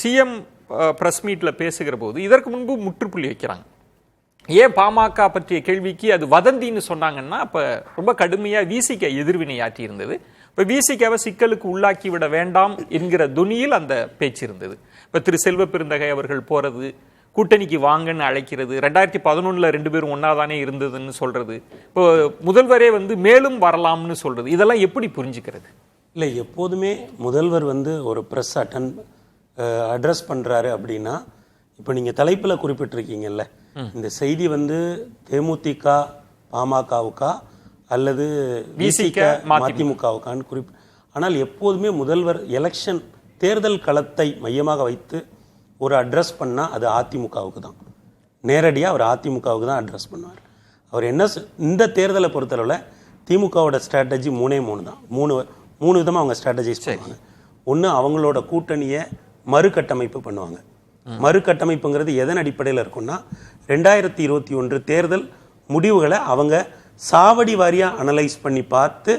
CM press மீட்ல பேசுகிற போது இதற்கு முன்பு முற்றுப்புள்ளி வைக்கிறாங்க. ஏன் பாமக பற்றிய கேள்விக்கு அது வதந்தின்னு சொன்னாங்கன்னா அப்ப ரொம்ப கடுமையா விசிக எதிர்வினை ஆற்றி இருந்தது. இப்ப விசிகாவை சிக்கலுக்கு உள்ளாக்கி விட வேண்டாம் என்கிற துணியில் அந்த பேச்சு இருந்தது. இப்ப திரு செல்வ பெருந்தகை அவர்கள் போறது, கூட்டணிக்கு வாங்கன்னு அழைக்கிறது, 2011 2 பேரும் ஒன்னாதானே இருந்ததுன்னு சொல்றது, இப்போ முதல்வரே மேலும் வரலாம்னு சொல்றது, இதெல்லாம் எப்படி புரிஞ்சுக்கிறது? இல்லை, எப்போதுமே முதல்வர் ஒரு ப்ரெஸ் அட்ரஸ் பண்றாரு அப்படின்னா, இப்போ நீங்க தலைப்பில் குறிப்பிட்டிருக்கீங்கல்ல, இந்த செய்தி தேமுதிக பாமகவுக்கா அல்லது விசிக மதிமுகவுக்கான்னு ஆனால் எப்போதுமே முதல்வர் எலெக்ஷன் தேர்தல் களத்தை மையமாக வைத்து ஒரு அட்ரஸ் பண்ணால் அது அதிமுகவுக்கு தான். நேரடியாக அவர் அதிமுகவுக்கு தான் அட்ரஸ் பண்ணுவார். அவர் என்ன இந்த தேர்தலை பொறுத்தளவில் திமுகவோட ஸ்ட்ராட்டஜி 3 தான். மூணு விதமாக அவங்க ஸ்ட்ராட்டஜைஸ் பண்ணுவாங்க. ஒன்று, அவங்களோட கூட்டணியை மறுகட்டமைப்பு பண்ணுவாங்க. மறுகட்டமைப்புங்கிறது எதன் அடிப்படையில் இருக்குன்னா, 2021 தேர்தல் முடிவுகளை அவங்க சாவடி வாரியா அனலைஸ் பண்ணி பார்த்து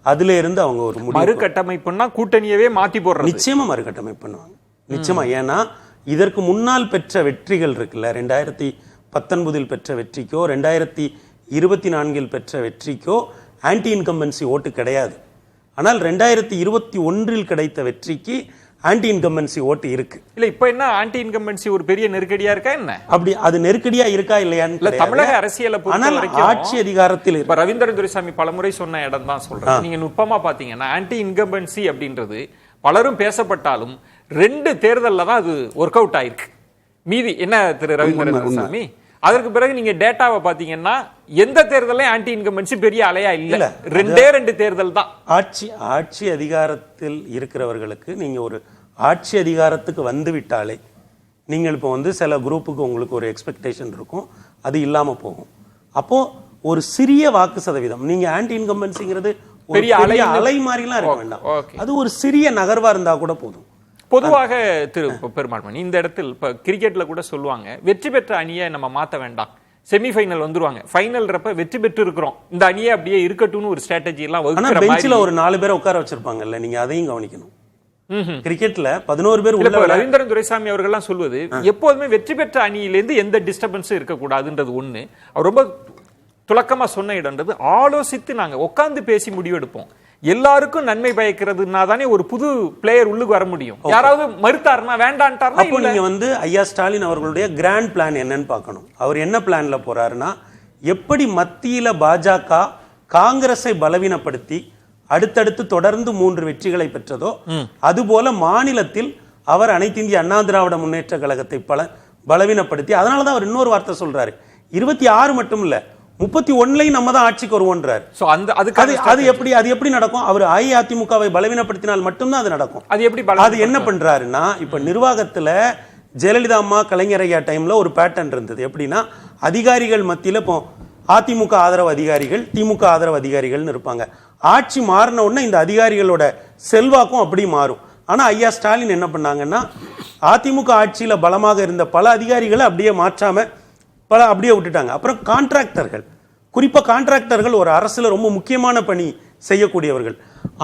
அதுல இருந்து அவங்க ஒரு மறுகட்டமைப்புன்னா கூட்டணியவே மாத்தி போடுறாங்க. நிச்சயமா மறுகட்டமைப்பு பண்ணுவாங்க, நிச்சயமா. ஏன்னா இதற்கு முன்னால் பெற்ற வெற்றிகள் இருக்குல்ல, 2019 பெற்ற வெற்றிக்கோ 2024 பெற்ற வெற்றிக்கோ ஆன்டி இன்கம்பன்சி ஓட்டு கிடையாது. ஆனால் 2021 கிடைத்த வெற்றிக்கு ஆன்டி இன்கம்பன்சி ஓட்டு இருக்கு. இல்ல, இப்ப என்ன ஆன்டி இன்கம்பன்சி ஒரு பெரிய நெருக்கடியா இருக்கா என்ன? அப்படி அது நெருக்கடியா இருக்கா இல்லையான்னு தமிழக அரசியல ஆட்சி அதிகாரத்தில் இப்ப ரவீந்திரன் துரைசாமி பலமுறை சொன்ன இடம் தான் சொல்றேன். நீங்க நுட்பமா பாத்தீங்கன்னா ஆன்டி இன்கம்பன்சி அப்படின்றது பலரும் பேசப்பட்டாலும் 2 தேர்தல்ல தான் அது ஒர்க் அவுட் ஆயிருக்கு. மீதி என்ன திரு ரவீந்திரன் துரைசாமி, அதற்கு பிறகு நீங்க டேட்டாவை பாத்தீங்கன்னா எந்த தேர்தலையும் ஆன்டி இன்கம்பன்சி பெரிய அலையா இல்ல. 2 தேர்தல் தான். ஆட்சி அதிகாரத்தில் இருக்கிறவர்களுக்கு நீங்க ஒரு ஆட்சி அதிகாரத்துக்கு வந்து விட்டாலே நீங்கள் இப்போ சில குரூப்புக்கு உங்களுக்கு ஒரு எக்ஸ்பெக்டேஷன் இருக்கும், அது இல்லாம போகும். அப்போ ஒரு சிறிய வாக்கு சதவீதம், நீங்க ஆன்டி இன்கம்பன்சிங்கிறது பெரிய அலை மாதிரிலாம் இருக்க வேண்டாம், அது ஒரு சிறிய நகர்வா இருந்தா கூட போதும். பொதுவாக திரு பெருமாள்மணி, இந்த இடத்தில் இப்ப கிரிக்கெட்ல கூட சொல்லுவாங்க, வெற்றி பெற்ற அணியை நம்ம மாத்த வேண்டாம், செமிஃபைனல் வந்துருவாங்க, ஃபைனல்றப்ப வெற்றி பெற்று இருக்கிறோம், இந்த அணியை அப்படியே இருக்கட்டும்னு ஒரு ஸ்ட்ராட்டஜி எல்லாம் வகுக்கிற பெஞ்சில ஒரு 4 பேரை உட்கார வச்சிருப்பாங்கல்ல, நீங்க அதையும் கவனிக்கணும். கிரிக்கெட்ல 11 பேர் உள்ள. ரவீந்திரன் துரைசாமி அவர்கள்லாம் சொல்வது எப்போதுமே வெற்றி பெற்ற அணியிலிருந்து எந்த டிஸ்டர்பன்ஸும் இருக்கக்கூடாதுன்றது ஒண்ணு. அவர் ரொம்ப துலக்கமா சொன்ன இடம்ன்றது ஆலோசித்து நாங்க உட்கார்ந்து பேசி முடிவெடுப்போம். எல்லாருக்கும் நன்மை பயக்கிறதுனா தானே ஒரு புது பிளேயர் உள்ளுக்கு வர முடியும். யாராவது மறுத்தாருன்னா வேண்டான்ட்டாருன்னா, அப்போ நீங்க ஐயா ஸ்டாலின் அவர்களுடைய கிராண்ட் பிளான் என்னன்னு பார்க்கணும். அவர் என்ன பிளான்ல போறாருன்னா, எப்படி மத்தியில பாஜக காங்கிரஸை பலவீனப்படுத்தி அடுத்தடுத்து தொடர்ந்து 3 வெற்றிகளை பெற்றதோ அதுபோல மாநிலத்தில் அவர் அனைத்து இந்திய அண்ணா திராவிட முன்னேற்ற கழகத்தை பலவீனப்படுத்தி, அதனாலதான் அவர் இன்னொரு வார்த்தை சொல்றாரு, 26 மட்டும் இல்ல 31 நம்ம தான் ஆட்சிக்கு வருவோன்றார். அது எப்படி நடக்கும்? அவர் அஇஅதிமுகவை பலவீனப்படுத்தினால் மட்டும்தான் அது நடக்கும். அது என்ன பண்றாருன்னா, இப்ப நிர்வாகத்துல ஜெயலலிதா அம்மா கலைஞர் ஐயா டைம்ல ஒரு பேட்டர்ன் இருந்தது. எப்படின்னா, அதிகாரிகள் மத்தியில இப்போ அதிமுக ஆதரவு அதிகாரிகள், திமுக ஆதரவு அதிகாரிகள்னு இருப்பாங்க. ஆட்சி மாறின உடனே இந்த அதிகாரிகளோட செல்வாக்கும் அப்படி மாறும். ஆனா ஐயா ஸ்டாலின் என்ன பண்ணாங்கன்னா, அதிமுக ஆட்சியில பலமாக இருந்த பல அதிகாரிகளை அப்படியே மாற்றாம அப்படியே விட்டுட்டாங்க. அப்புறம் கான்ட்ராக்டர்கள், குறிப்பா கான்ட்ராக்டர்கள் ஒரு அரசுல ரொம்ப முக்கியமான பணி செய்யக்கூடியவர்கள்.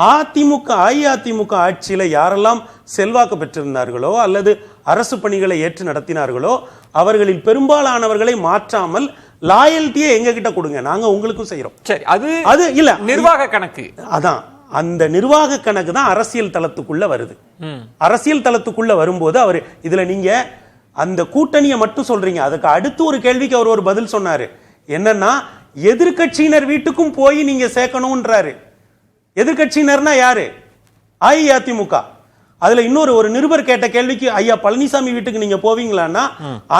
அஇஅதிமுக ஆட்சியில யாரெல்லாம் செல்வாக்கு பெற்றிருந்தார்களோ அல்லது அரசு பணிகளை ஏற்று நடத்தினார்களோ அவர்களில் பெரும்பாலானவர்களை மாற்றாமல் லாயல்ட்டியை எங்க கிட்ட கொடுங்க, நாங்க உங்களுக்கும் செய்யறோம். சரி, அது இல்ல நிர்வாக கணக்கு. அதான் அந்த நிர்வாக கணக்கு தான் அரசியல் தளத்துக்குள்ள வருது. அரசியல் தளத்துக்குள்ள வரும்போது அவர் இதுல நீங்க அந்த கூட்டணியை மட்டும் சொல்றீங்க. அதுக்கு அடுத்து ஒரு கேள்விக்கு அவர் ஒரு பதில் சொன்னாரு. என்னன்னா, எதிர்கட்சியினர் வீட்டுக்கும் போய் நீங்க சேர்க்கணும்ன்றாரு. எதிர்கட்சியினர்னா யாரு? அஇஅதிமுக. அதுல இன்னொரு நிருபர் கேட்ட கேள்விக்கு, ஐயா பழனிசாமி வீட்டுக்கு நீங்க போவீங்களான்னா,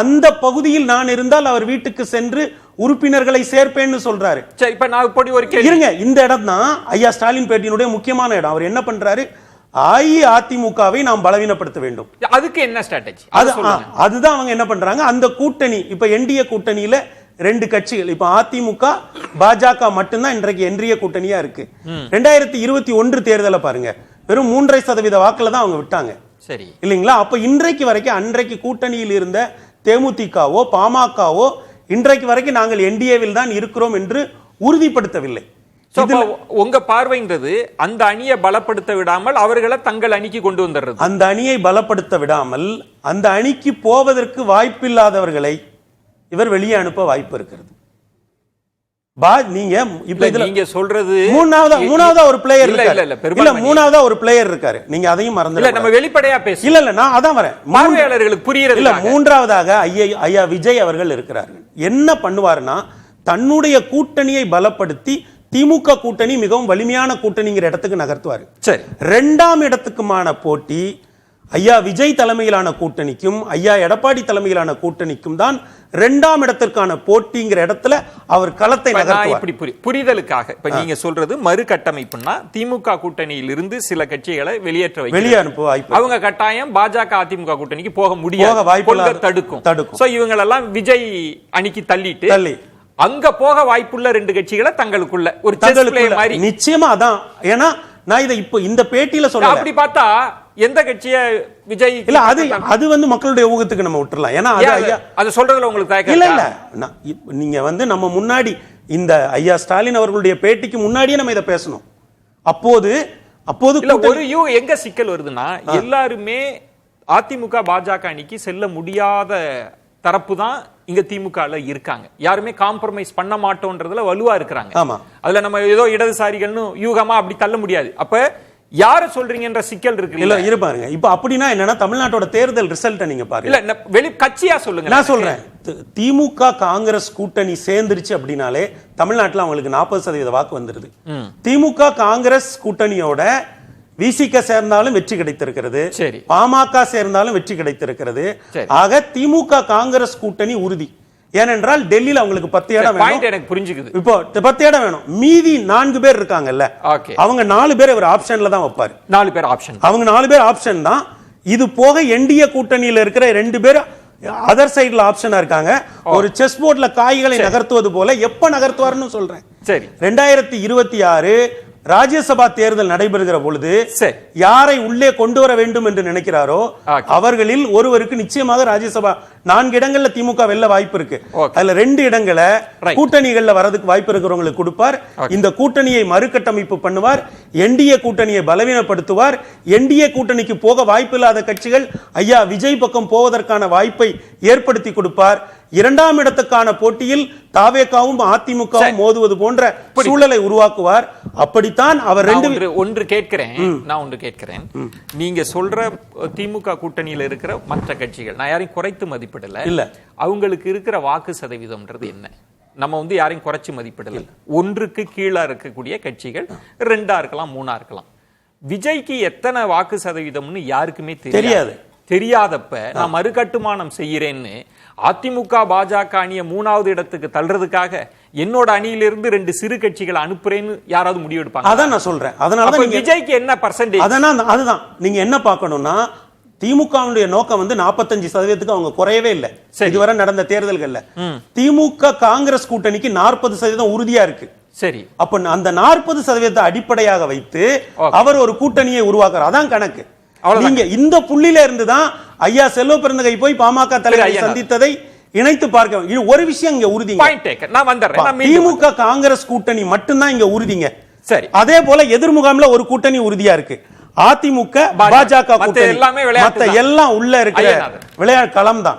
அந்த பகுதியில் நான் இருந்தால் அவர் வீட்டுக்கு சென்று உறுப்பினர்களை சேர்ப்பேன்னு சொல்றாரு. இருங்க, இந்த இடம் தான் ஐயா ஸ்டாலின் பேட்டியினுடைய முக்கியமான இடம். அவர் என்ன பண்றாரு, அஇஅதிமுகவை நாம் பலவீனப்படுத்த வேண்டும். அதுக்கு என்ன ஸ்ட்ராட்டஜி? அதுதான் அவங்க என்ன பண்றாங்க. அந்த கூட்டணி இப்ப என்டிஏ கூட்டணியில 2 கட்சிகள், இப்ப அதிமுக பாஜக மட்டும்தான் இன்றைக்கு என்டிஏ கூட்டணியா இருக்கு. 2021 தேர்தலை பாருங்க, வெறும் 3.5% வாக்குல தான் அவங்க விட்டாங்க. சரி இல்லைங்களா? அப்ப இன்றைக்கு வரைக்கும் அன்றைக்கு கூட்டணியில் இருந்த தேமுதிகவோ பாமகவோ இன்றைக்கு வரைக்கும் நாங்கள் என்டிஏவில் தான் இருக்கிறோம் என்று உறுதிப்படுத்தவில்லை. உங்க பார்வைன்றது அந்த அணியை பலப்படுத்த விடாமல் அவர்களை தங்கள் அணிக்கு கொண்டு வந்துடுறது. அந்த அணியை பலப்படுத்த விடாமல் அந்த அணிக்கு போவதற்கு வாய்ப்பில்லாதவர்களை இவர் வெளியே அனுப்ப வாய்ப்பு இருக்கிறது. நீங்க சொல்றது மூணாவதா ஒரு பிளேயர் இருக்காரு. மூணாவதா ஒரு பிளேயர் இருக்காரு. நீங்க அதையும் மறந்து நம்ம வெளிப்படையா பேச இல்ல நான் அதான் வரேன். பார்வையாளர்களுக்கு புரியுறது இல்ல. மூன்றாவதாக ஐயா விஜய் அவர்கள் இருக்கிறார்கள். என்ன பண்ணுவாருன்னா தன்னுடைய கூட்டணியை பலப்படுத்தி திமுக கூட்டணி மிகவும் வலிமையான கூட்டணிங்கிற இடத்துக்கு நகர்த்துவாரு. சரி. இரண்டாம் இடத்துக்குமான போட்டி ஐயா விஜய் தலைமையிலான கூட்டணிக்கும் ஐயா எடப்பாடி தலைமையிலான கூட்டணிக்கும் தான் இரண்டாம் இடத்திற்கான போட்டிங்கிற இடத்துல அவர் களத்தை நகர்த்துவார். புரிதலுக்காக இப்ப நீங்க சொல்றது மறுகட்டமைப்புன்னா திமுக கூட்டணியில் இருந்து சில கட்சிகளை வெளியேற்ற வெளியே அனுப்ப வாய்ப்பு. அவங்க கட்டாயம் பாஜக அதிமுக கூட்டணிக்கு போக முடியாது, வாய்ப்பு தடுக்கும். சோ இவங்களெல்லாம் விஜய் அணிக்கு தள்ளி அங்க போக வாய்ப்புள்ள ரெண்டு கட்சிகளை தங்களுக்குள்ள ஒரு மாதிரி நிச்சயமா அதான். ஏன்னா நான் இதை இப்போ இந்த பேட்டியில சொல்ல அப்படி பார்த்தா எந்த கட்சிய விஜய் இல்ல அது வந்து மக்களுடைய ஊகத்துக்கு நம்ம விட்டுறலாம். ஏன்னா அது சொல்றதுல உங்களுக்கு தயக்கம் இல்ல இல்ல. நீங்க வந்து நம்ம முன்னாடி இந்த ஐயா ஸ்டாலின் அவர்களுடைய பேட்டிக்கு முன்னாடியே நம்ம இதை பேசணும். அப்போது ஒரு எங்க சிக்கல் வருதுன்னா எல்லாருமே அதிமுக பாஜக அணிக்கு செல்ல முடியாத தரப்பு தான் இங்க திமுக இருக்காங்க. யாருமே காம்ப்ரமைஸ் பண்ண மாட்டோம்ன்றதுல வலுவா இருக்கிறாங்க. அதுல நம்ம ஏதோ இடதுசாரிகள்னு யூகமா அப்படி தள்ள முடியாது. அப்ப யார சொல்றீங்கன்ற சிக்கல் இருக்கு. இல்ல இருப்பாருங்க. இப்ப அப்படின்னா என்னன்னா தமிழ்நாட்டோட தேர்தல் ரிசல்ட் நீங்க பாருங்க. இல்ல வெளி கட்சியா சொல்லுங்க. நான் சொல்றேன் திமுக காங்கிரஸ் கூட்டணி சேர்ந்துருச்சு அப்படின்னாலே தமிழ்நாட்டுல அவங்களுக்கு 40% வாக்கு வந்துருது. திமுக காங்கிரஸ் கூட்டணியோட விசிக சேர்ந்தாலும் வெற்றி கிடைத்திருக்கிறது, பாமக சேர்ந்தாலும் வெற்றி கிடைத்திருக்கிறது. ஆக திமுக காங்கிரஸ் கூட்டணி உறுதி. ஏனென்றால் டெல்லியில அவங்களுக்கு 10 இடம் வேணும். எனக்கு புரிஞ்சுக்குது. இப்போ 10 இடம் வேணும். மீதி 4 பேர் இருக்காங்கல்ல, அவங்க 4 பேர் ஒரு ஆப்ஷன்ல தான் வைப்பாரு. 4 பேர் ஆப்ஷன், அவங்க 4 பேர் ஆப்ஷன் தான். இது போக என்டிஏ கூட்டணியில இருக்கிற 2 பேர் அதர் சைடுல ஆப்ஷனா இருக்காங்க. ஒரு செஸ் போர்ட்ல காய்களை நகர்த்துவது போல எப்ப நகர்த்துவாருன்னு சொல்றேன். சரி. 2026 ராஜ்யசபா தேர்தல் நடைபெறுகிற பொழுது யாரை உள்ளே கொண்டு வர வேண்டும் என்று நினைக்கிறாரோ அவர்களில் ஒருவருக்கு நிச்சயமாக ராஜ்யசபா 4 இடங்கள்ல திமுக வெல்ல வாய்ப்பு இருக்கு. அதுல 2 இடங்களை கூட்டணிகள்ல வரதுக்கு வாய்ப்பு இருக்கிறவங்களுக்கு கொடுப்பார். இந்த கூட்டணியை மறுகட்டமைப்பு பண்ணுவார். என்டிஏ கூட்டணியை பலவீனப்படுத்துவார். என்டிஏ கூட்டணிக்கு போக வாய்ப்பு இல்லாத கட்சிகள் ஐயா விஜய் பக்கம் போவதற்கான வாய்ப்பை ஏற்படுத்தி கொடுப்பார். 2ஆம் இடத்துக்கான போட்டியில் தாவேகாவும் அதிமுகவும் மோதுவது போன்ற சூழலை உருவாக்குவார். அப்படித்தான் அவர் ஒன்று கேட்கிறேன். நீங்க சொல்ற திமுக கூட்டணியில் இருக்கிற மற்ற கட்சிகள், நான் யாரையும் குறைத்து மதிப்பிடல, இல்ல அவங்களுக்கு இருக்கிற வாக்கு சதவீதம்ன்றது என்ன? நம்ம வந்து யாரையும் குறைச்சு மதிப்பிடல. 1க்கு கீழே இருக்கக்கூடிய கட்சிகள் 2ஆ இருக்கலாம், 3ஆ இருக்கலாம். விஜய்க்கு எத்தனை வாக்கு சதவீதம்னு யாருக்குமே தெரியாது. தெரியாதப்ப நான் மறுகட்டுமானம் செய்யறேன்னு அதிமுக பாஜக அணியை 3வது இடத்துக்கு தள்ளுறதுக்காக என்னோட அணியிலிருந்து 2 சிறு கட்சிகளை அனுப்புறேன்னு யாராவது முடிவெடுப்பாங்க? அதான் நான் சொல்றேன். அதனால விஜய்க்கு என்ன பர்சன்டேஜ்? அதுதான் நீங்க என்ன பார்க்கணும்னா திமுகவுடைய நோக்கம் வந்து 45% அவங்க குறையவே இல்லை இதுவரை நடந்த தேர்தல்கள்ல. திமுக காங்கிரஸ் கூட்டணிக்கு 40% உறுதியா இருக்கு. சரி. அப்ப அந்த 40% அடிப்படையாக வைத்து அவர் ஒரு கூட்டணியை உருவாக்குறார். அதான் கணக்கு. நீங்க இந்த புள்ளியில இருந்துதான் ஐயா செல்வ பெருந்தகை போய் பாமக தலைவரை சந்தித்ததை இணைத்து பார்க்க ஒரு விஷயம் இங்க உறுதிங்க. திமுக காங்கிரஸ் கூட்டணி மட்டும்தான் இங்க உறுதிங்க. சரி. அதே போல எதிர்முகாம்ல ஒரு கூட்டணி உறுதியா இருக்கு. அதிமுக பாஜக கூட்டணி எல்லாம் உள்ள இருக்கிற விளையாட்டு களம் தான்.